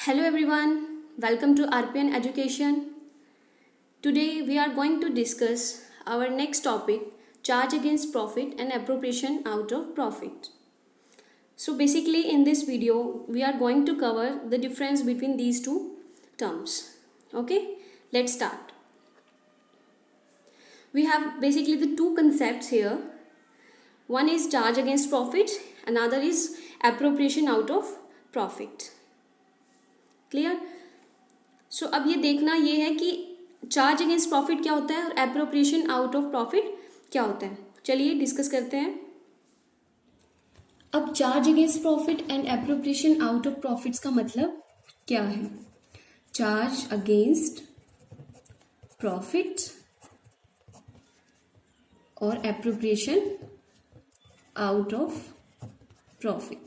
Hello everyone, welcome to RPN Education. Today we are going to discuss our next topic, charge against profit and appropriation out of profit. So basically in this video we are going to cover the difference between these two terms. Okay, let's start. We have basically the two concepts here. One is charge against profit, another is appropriation out of profit. Clear? So अब ये देखना ये है कि charge against profit क्या होता है और एप्रोप्रिएशन आउट ऑफ प्रॉफिट क्या होता है. चलिए डिस्कस करते हैं. अब charge against profit and appropriation out of profits का मतलब क्या है. चार्ज अगेंस्ट प्रॉफिट और appropriation out of profit.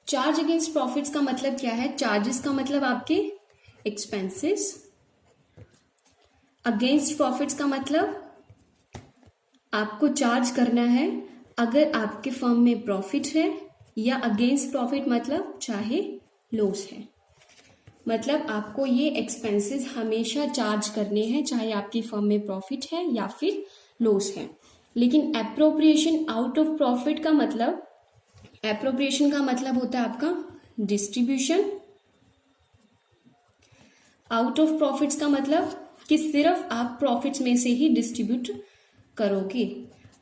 Charge against profits का मतलब क्या है. चार्जेस का मतलब आपके एक्सपेंसेस. अगेंस्ट प्रॉफिट्स का मतलब आपको चार्ज करना है अगर आपके फर्म में प्रॉफिट है, या अगेंस्ट प्रॉफिट मतलब चाहे लॉस है. मतलब आपको ये एक्सपेंसेस हमेशा चार्ज करने हैं चाहे आपकी फर्म में प्रॉफिट है या फिर लॉस है. लेकिन एप्रोप्रिएशन आउट ऑफ प्रॉफिट का मतलब, एप्रोप्रिएशन का मतलब होता है आपका डिस्ट्रीब्यूशन. आउट ऑफ प्रॉफिट्स का मतलब कि सिर्फ आप प्रॉफिट्स में से ही डिस्ट्रीब्यूट करोगे.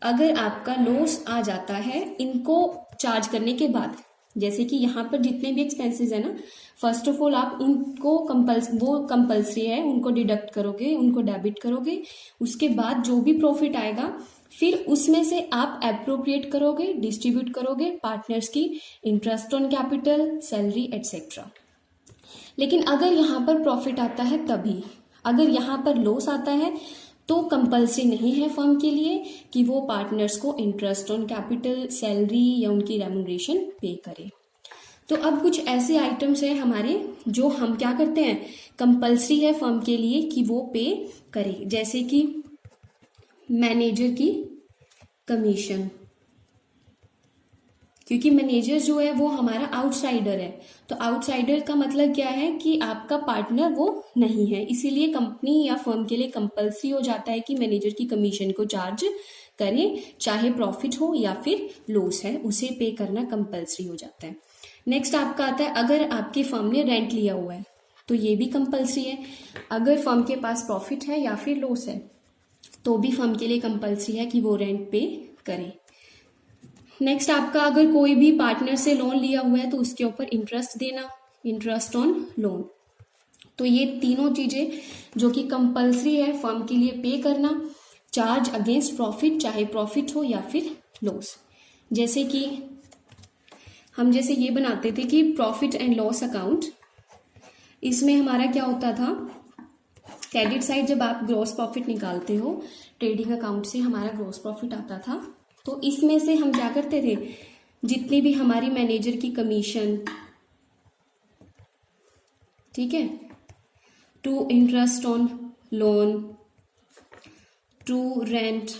अगर आपका लॉस आ जाता है इनको चार्ज करने के बाद, जैसे कि यहाँ पर जितने भी एक्सपेंसेस है ना, फर्स्ट ऑफ ऑल आप उनको कंपल्सरी है, उनको डिडक्ट करोगे, उनको डेबिट करोगे. उसके बाद जो भी प्रॉफिट आएगा फिर उसमें से आप एप्रोप्रिएट करोगे, डिस्ट्रीब्यूट करोगे पार्टनर्स की interest on capital, salary etcetera. लेकिन अगर यहाँ पर प्रॉफिट आता है तभी. अगर यहाँ पर लॉस आता है तो कंपल्सरी नहीं है फर्म के लिए कि वो पार्टनर्स को इंटरेस्ट ऑन कैपिटल, सैलरी या उनकी रेम्यूनरेशन पे करे. तो अब कुछ ऐसे आइटम्स हैं हमारे जो हम क्या करते हैं, कंपल्सरी है फर्म के लिए कि वो पे करे. जैसे कि मैनेजर की कमीशन, क्योंकि मैनेजर जो है वो हमारा आउटसाइडर है. तो आउटसाइडर का मतलब क्या है कि आपका पार्टनर वो नहीं है, इसीलिए कंपनी या फर्म के लिए कंपल्सरी हो जाता है कि मैनेजर की कमीशन को चार्ज करें, चाहे प्रॉफिट हो या फिर लॉस है, उसे पे करना कंपल्सरी हो जाता है. नेक्स्ट आपका आता है अगर आपकी फर्म ने रेंट लिया हुआ है तो ये भी कंपल्सरी है. अगर फर्म के पास प्रॉफिट है या फिर लॉस है तो भी फर्म के लिए कंपल्सरी है कि वो रेंट पे करे. नेक्स्ट आपका अगर कोई भी पार्टनर से लोन लिया हुआ है तो उसके ऊपर इंटरेस्ट देना, इंटरेस्ट ऑन लोन. तो ये तीनों चीजें जो कि कंपल्सरी है फर्म के लिए पे करना. चार्ज अगेंस्ट प्रॉफिट, चाहे प्रॉफिट हो या फिर लॉस. जैसे कि हम जैसे ये बनाते थे कि प्रॉफिट एंड लॉस अकाउंट, इसमें हमारा क्या होता था, क्रेडिट साइड जब आप ग्रॉस प्रॉफिट निकालते हो ट्रेडिंग अकाउंट से हमारा ग्रॉस प्रॉफिट आता था, तो इसमें से हम क्या करते थे, जितनी भी हमारी मैनेजर की कमीशन, ठीक है, to interest on loan, to rent,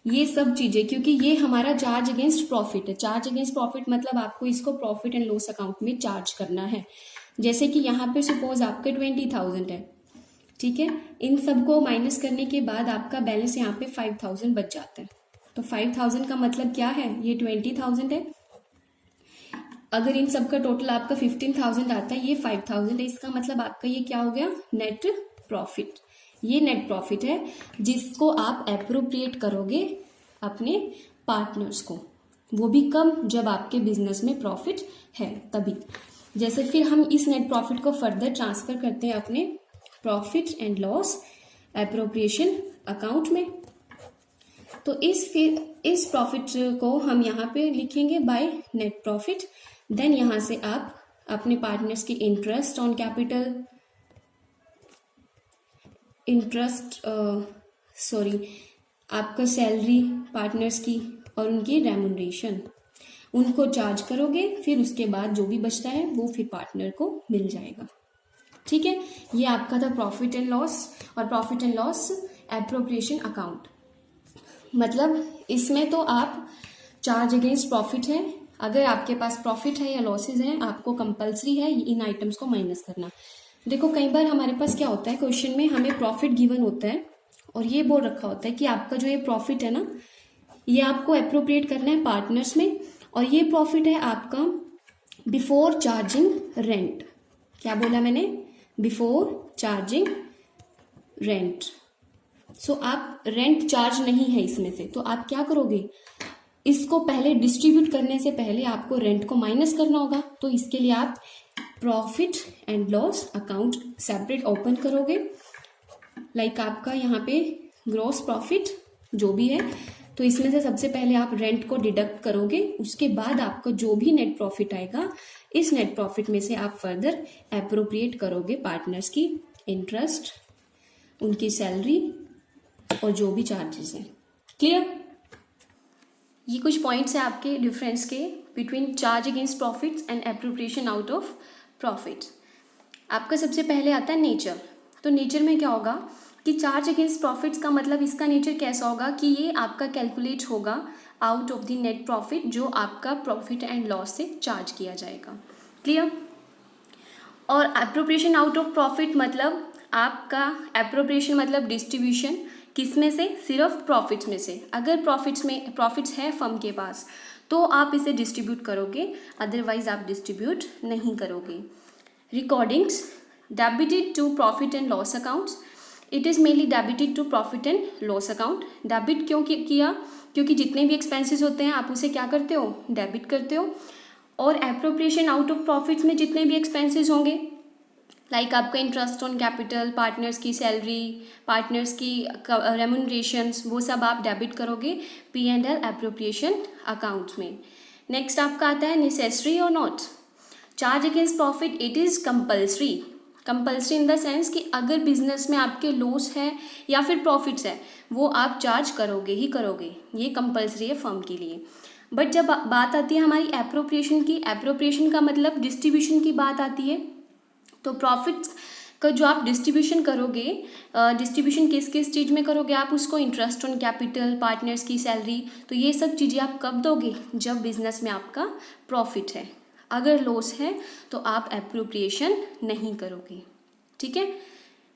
ये सब चीजें, क्योंकि ये हमारा चार्ज अगेंस्ट प्रॉफिट है. चार्ज अगेंस्ट प्रॉफिट मतलब आपको इसको प्रॉफिट एंड लॉस अकाउंट में चार्ज करना है. जैसे कि यहाँ पे सपोज आपके 20,000 है, ठीक है, इन सबको माइनस करने के बाद आपका बैलेंस यहाँ पे 5,000 बच जाता है. तो 5,000 का मतलब क्या है, ये 20,000 है. अगर इन सब का टोटल आपका 15,000 आता है, ये 5,000 है, इसका मतलब आपका ये क्या हो गया, नेट प्रॉफिट. ये नेट प्रॉफिट है जिसको आप एप्रोप्रिएट करोगे अपने पार्टनर्स को, वो भी कब, जब आपके बिजनेस में प्रॉफिट है तभी. जैसे फिर हम इस नेट प्रॉफिट को फर्दर ट्रांसफर करते हैं अपने profit and loss appropriation account में. तो इस प्रॉफिट को हम यहाँ पे लिखेंगे बाय नेट प्रॉफिट. देन यहाँ से आप अपने पार्टनर्स की इंटरेस्ट ऑन कैपिटल, आपका सैलरी पार्टनर्स की और उनकी रेम्यूनरेशन, उनको चार्ज करोगे. फिर उसके बाद जो भी बचता है वो फिर पार्टनर को मिल जाएगा. ठीक है, ये आपका था प्रॉफिट एंड लॉस और profit and loss appropriation account. मतलब इसमें तो आप चार्ज अगेंस्ट प्रॉफिट है, अगर आपके पास प्रॉफिट है या लॉसेज हैं आपको कंपलसरी है इन आइटम्स को माइनस करना। देखो कई बार हमारे पास क्या होता है, क्वेश्चन में हमें प्रॉफिट गिवन होता है और ये बोल रखा होता है कि आपका जो ये प्रॉफिट है ना, ये आपको अप्रोप्रिएट करना है पार्टनर्स में, और ये प्रॉफिट है आपका बिफोर चार्जिंग रेंट। क्या बोला मैंने? Before charging rent. सो आप रेंट चार्ज नहीं है इसमें से, तो आप क्या करोगे, इसको पहले डिस्ट्रीब्यूट करने से पहले आपको रेंट को माइनस करना होगा। तो इसके लिए आप profit and loss account separate open करोगे। लाइक आपका यहाँ पे ग्रॉस प्रॉफिट जो भी है, तो इसमें से सबसे पहले आप रेंट को डिडक्ट करोगे, उसके बाद आपको जो भी नेट प्रॉफिट आएगा इस नेट प्रॉफिट में से आप फर्दर एप्रोप्रिएट करोगे पार्टनर्स की इंटरेस्ट, उनकी सैलरी और जो भी चार्जेस हैं। क्लियर? ये कुछ पॉइंट्स हैं आपके डिफरेंस के between charge against profits and appropriation out of profit. आपका सबसे पहले आता है नेचर। तो नेचर में क्या होगा कि चार्ज अगेंस्ट प्रॉफिट्स का मतलब इसका नेचर कैसा होगा कि ये आपका कैलकुलेट होगा out of the net profit जो आपका प्रॉफिट एंड लॉस से चार्ज किया जाएगा। क्लियर? और एप्रोप्रिएशन आउट ऑफ प्रॉफिट मतलब आपका एप्रोप्रिएशन मतलब डिस्ट्रीब्यूशन किस में से? सिर्फ प्रॉफिट्स में से। अगर प्रॉफिट्स है फर्म के पास तो आप इसे डिस्ट्रीब्यूट करोगे, अदरवाइज आप डिस्ट्रीब्यूट नहीं करोगे। Recordings debited to profit and loss accounts, it is mainly debited to profit and loss account. Debit क्यों किया? क्योंकि जितने भी एक्सपेंसेस होते हैं आप उसे क्या करते हो? डेबिट करते हो। और एप्रोप्रिएशन आउट ऑफ प्रॉफिट्स में जितने भी एक्सपेंसेस होंगे, लाइक आपका इंटरेस्ट ऑन कैपिटल, पार्टनर्स की सैलरी, पार्टनर्स की रेम्यूनरेशंस, वो सब आप डेबिट करोगे P&L एप्रोप्रिएशन अकाउंट में। नेक्स्ट आपका आता है नेसेसरी और not. Charge against profit it is compulsory. Compulsory in the sense कि अगर बिजनेस में आपके लॉस है या फिर प्रॉफिट्स है वो आप चार्ज करोगे ही करोगे, ये कंपल्सरी है फर्म के लिए। बट जब बात आती है हमारी एप्रोप्रिएशन की, एप्रोप्रिएशन का मतलब डिस्ट्रीब्यूशन की बात आती है। तो प्रॉफिट्स का जो आप डिस्ट्रीब्यूशन करोगे, डिस्ट्रीब्यूशन किस किस चीज़ में करोगे आप उसको? इंटरेस्ट ऑन कैपिटल, पार्टनर्स की सैलरी। तो ये सब चीज़ें आप कब दोगे? जब बिजनेस में आपका प्रॉफिट है। अगर लॉस है तो आप एप्रोप्रिएशन नहीं करोगे। ठीक है?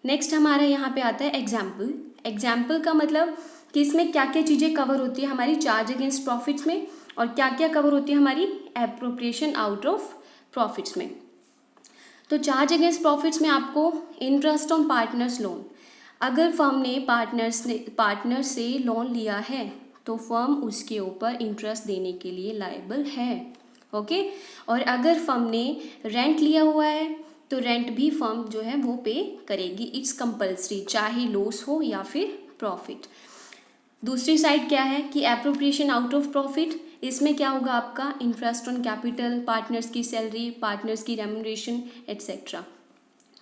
नेक्स्ट हमारा यहाँ पे आता है एग्जाम्पल। एग्जाम्पल का मतलब कि इसमें क्या क्या चीज़ें कवर होती है हमारी चार्ज अगेंस्ट प्रॉफिट्स में और क्या क्या कवर होती है हमारी एप्रोप्रिएशन आउट ऑफ प्रॉफिट्स में। तो चार्ज अगेंस्ट प्रॉफिट्स में आपको इंटरेस्ट ऑन पार्टनर्स लोन, अगर फर्म ने पार्टनर से लोन लिया है तो फर्म उसके ऊपर इंटरेस्ट देने के लिए लायबल है। ओके? और अगर फर्म ने रेंट लिया हुआ है तो रेंट भी फर्म जो है वो पे करेगी। इट्स कंपल्सरी, चाहे लॉस हो या फिर प्रॉफिट। दूसरी साइड क्या है कि एप्रोप्रिएशन आउट ऑफ प्रॉफिट, इसमें क्या होगा आपका इंटरेस्ट ऑन कैपिटल, पार्टनर्स की सैलरी, पार्टनर्स की रेम्यूनरेशन एट्सेट्रा।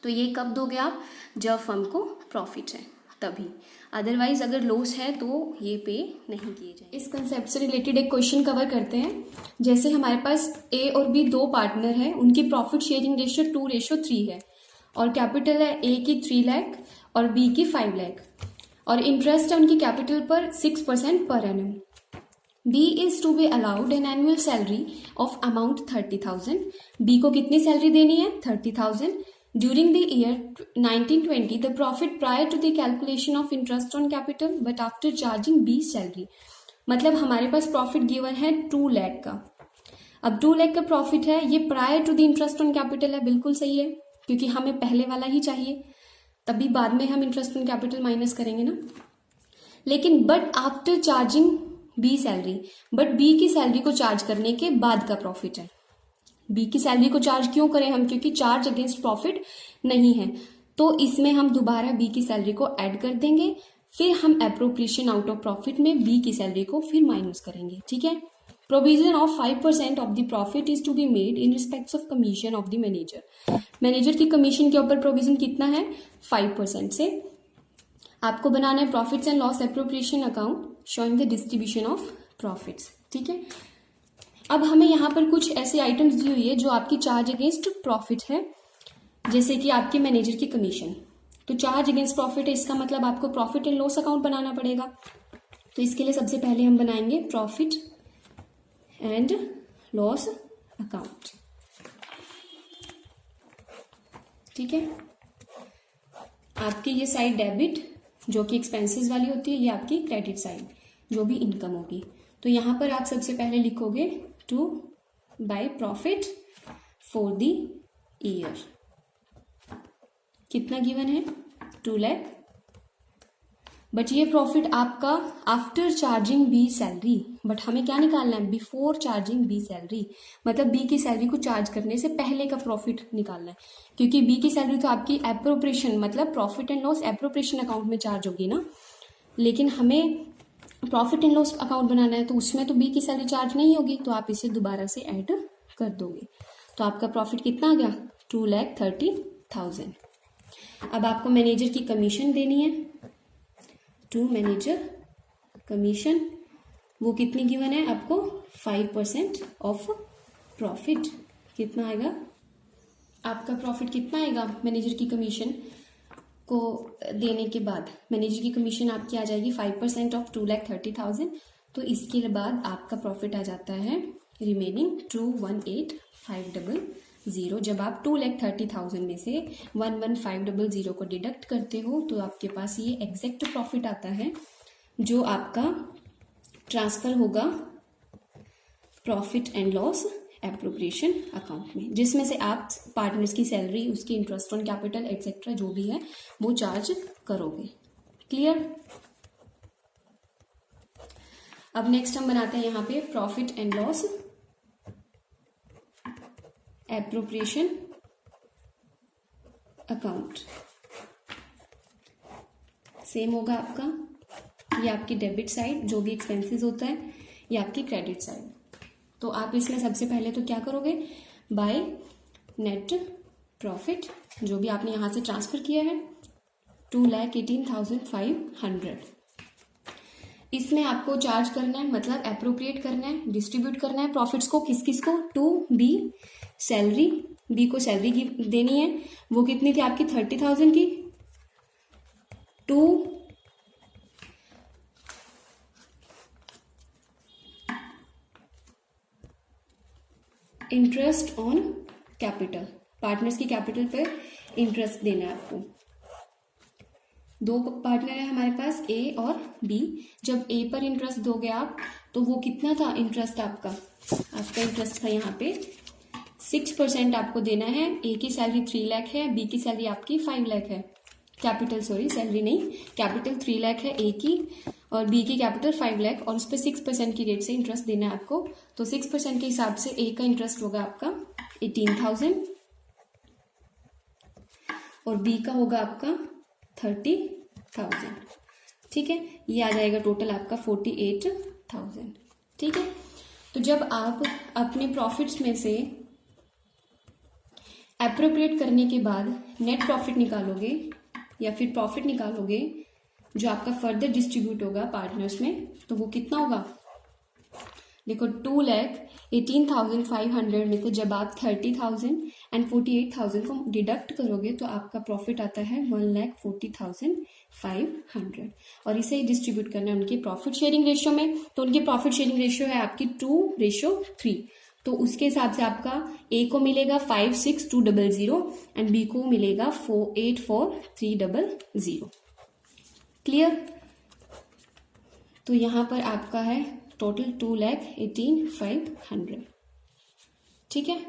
तो ये कब दोगे आप? जब फर्म को प्रॉफिट है तभी, अदरवाइज अगर लॉस है तो ये पे नहीं किए जाए। इस कंसेप्ट से रिलेटेड एक क्वेश्चन कवर करते हैं। जैसे हमारे पास ए और बी दो पार्टनर हैं, उनकी प्रॉफिट शेयरिंग रेशियो 2:3 है और कैपिटल है ए की 3 लाख और बी की 5 लाख और इंटरेस्ट है उनकी कैपिटल पर 6% per annum. B is to be allowed an annual salary of amount 30,000. B को कितनी सैलरी देनी है? 30,000. During the year 1920, the profit prior to the calculation of interest on capital, but after charging B salary. मतलब हमारे पास profit given है 2 लाख का। अब 2 लाख का प्रॉफिट है, ये prior to the interest on capital है, बिल्कुल सही है क्योंकि हमें पहले वाला ही चाहिए, तभी बाद में हम इंटरेस्ट ऑन कैपिटल माइनस करेंगे ना। लेकिन but after charging B salary, but B की सैलरी को चार्ज करने के बाद का प्रॉफिट है। बी की सैलरी को चार्ज क्यों करें हम? क्योंकि चार्ज अगेंस्ट प्रॉफिट नहीं है, तो इसमें हम दोबारा बी की सैलरी को ऐड कर देंगे, फिर हम एप्रोप्रिएशन आउट ऑफ प्रॉफिट में बी की सैलरी को फिर माइनस करेंगे। ठीक है? Provision of 5% of the profit is to be made in respect of commission of the manager. Manager की कमीशन के ऊपर प्रोविजन कितना है? 5% से आपको बनाना है profits and loss appropriation account showing the distribution of profits. ठीक है? अब हमें यहाँ पर कुछ ऐसे आइटम्स दी हुई है जो आपकी चार्ज अगेंस्ट प्रॉफिट है, जैसे कि आपकी मैनेजर की कमीशन। तो चार्ज अगेंस्ट प्रॉफिट है, इसका मतलब आपको प्रॉफिट एंड लॉस अकाउंट बनाना पड़ेगा। तो इसके लिए सबसे पहले हम बनाएंगे प्रॉफिट एंड लॉस अकाउंट। ठीक है, आपकी ये साइड डेबिट जो कि एक्सपेंसेस वाली होती है, ये आपकी क्रेडिट साइड जो भी इनकम होगी। तो यहां पर आप सबसे पहले लिखोगे to by profit for the year. कितना गिवन है? 2 लाख। बट ये प्रॉफिट आपका after charging B salary, but हमें क्या निकालना है? बिफोर चार्जिंग बी सैलरी, मतलब बी की सैलरी को चार्ज करने से पहले का प्रॉफिट निकालना है, क्योंकि बी की सैलरी तो आपकी एप्रोप्रिएशन मतलब profit and loss appropriation account में चार्ज होगी ना, लेकिन हमें प्रॉफिट एंड लॉस अकाउंट बनाना है तो उसमें तो बी की सैलरी चार्ज नहीं होगी, तो आप इसे दोबारा से ऐड कर दोगे। तो आपका प्रॉफिट कितना आ गया? 2,30,000। अब आपको मैनेजर की कमीशन देनी है, टू मैनेजर कमीशन, वो कितनी गिवन है आपको? 5% ऑफ प्रॉफिट। कितना आएगा आपका प्रॉफिट? कितना आएगा मैनेजर की कमीशन को देने के बाद? मैनेजर की कमीशन आपकी आ जाएगी 5% ऑफ 2,30,000। तो इसके बाद आपका प्रॉफिट आ जाता है रिमेनिंग 218,500। जब आप 2,30,000 में से 11500 को डिडक्ट करते हो तो आपके पास ये एग्जैक्ट प्रॉफिट आता है जो आपका ट्रांसफर होगा profit and loss appropriation account में, जिसमें से आप पार्टनर्स की सैलरी, उसकी इंटरेस्ट ऑन कैपिटल एक्सेट्रा जो भी है वो चार्ज करोगे। क्लियर? अब नेक्स्ट हम बनाते हैं यहाँ पे profit and loss appropriation account. Same होगा आपका, ये आपकी डेबिट साइड जो भी एक्सपेंसेस होता है, ये आपकी क्रेडिट साइड। तो आप इसमें सबसे पहले तो क्या करोगे? बाय नेट प्रॉफिट जो भी आपने यहां से ट्रांसफर किया है 2,18,500, इसमें आपको चार्ज करना है, मतलब एप्रोप्रिएट करना है, डिस्ट्रीब्यूट करना है प्रॉफिट्स को। किस किस को? टू बी सैलरी, बी को सैलरी देनी है, वो कितनी थी आपकी? 30,000 की। To interest on capital, partners की कैपिटल पर इंटरेस्ट देना है आपको। दो पार्टनर है हमारे पास, ए और बी। जब ए पर इंटरेस्ट दोगे आप तो वो कितना था इंटरेस्ट आपका? आपका इंटरेस्ट था यहाँ पे 6% आपको देना है। ए की सैलरी 3 लाख है, बी की सैलरी आपकी 5 लाख है। कैपिटल, सॉरी सैलरी नहीं, कैपिटल 3 लाख है ए की और बी की कैपिटल 5 लाख, और उस पर 6% की रेट से इंटरेस्ट देना है आपको। तो 6% के हिसाब से ए का इंटरेस्ट होगा आपका 18,000 और बी का होगा आपका 30,000। ठीक है, ये आ जाएगा टोटल आपका 48,000। ठीक है, तो जब आप अपने प्रॉफिट्स में से एप्रोप्रिएट करने के बाद नेट प्रॉफिट निकालोगे या फिर प्रॉफिट निकालोगे जो आपका फर्दर डिस्ट्रीब्यूट होगा पार्टनर्स में, तो वो कितना होगा? देखो 2,18,500 में से जब आप 30,000 एंड 48,000 को डिडक्ट करोगे तो आपका प्रॉफिट आता है 1,40,500 और इसे डिस्ट्रीब्यूट करना है उनकी प्रॉफिट शेयरिंग रेशियो में। तो उनकी प्रॉफिट शेयरिंग रेशियो है आपकी 2:3, तो उसके हिसाब से आपका ए को मिलेगा 5,6,200 एंड बी को मिलेगा 4,8,4,300। क्लियर? तो यहां पर आपका है टोटल 2,18,500। ठीक है,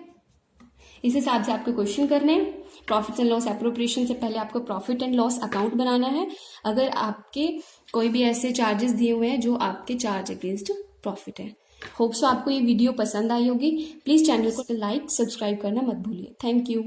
इस हिसाब से आपको क्वेश्चन करने हैं। प्रॉफिट एंड लॉस एप्रोप्रिएशन से पहले आपको प्रॉफिट एंड लॉस अकाउंट बनाना है। अगर आपके कोई भी ऐसे चार्जेस दिए हुए हैं जो आपके चार्ज अगेंस्ट प्रॉफिट है। होप सो आपको ये वीडियो पसंद आई होगी। प्लीज चैनल को लाइक सब्सक्राइब करना मत भूलिए। Thank you.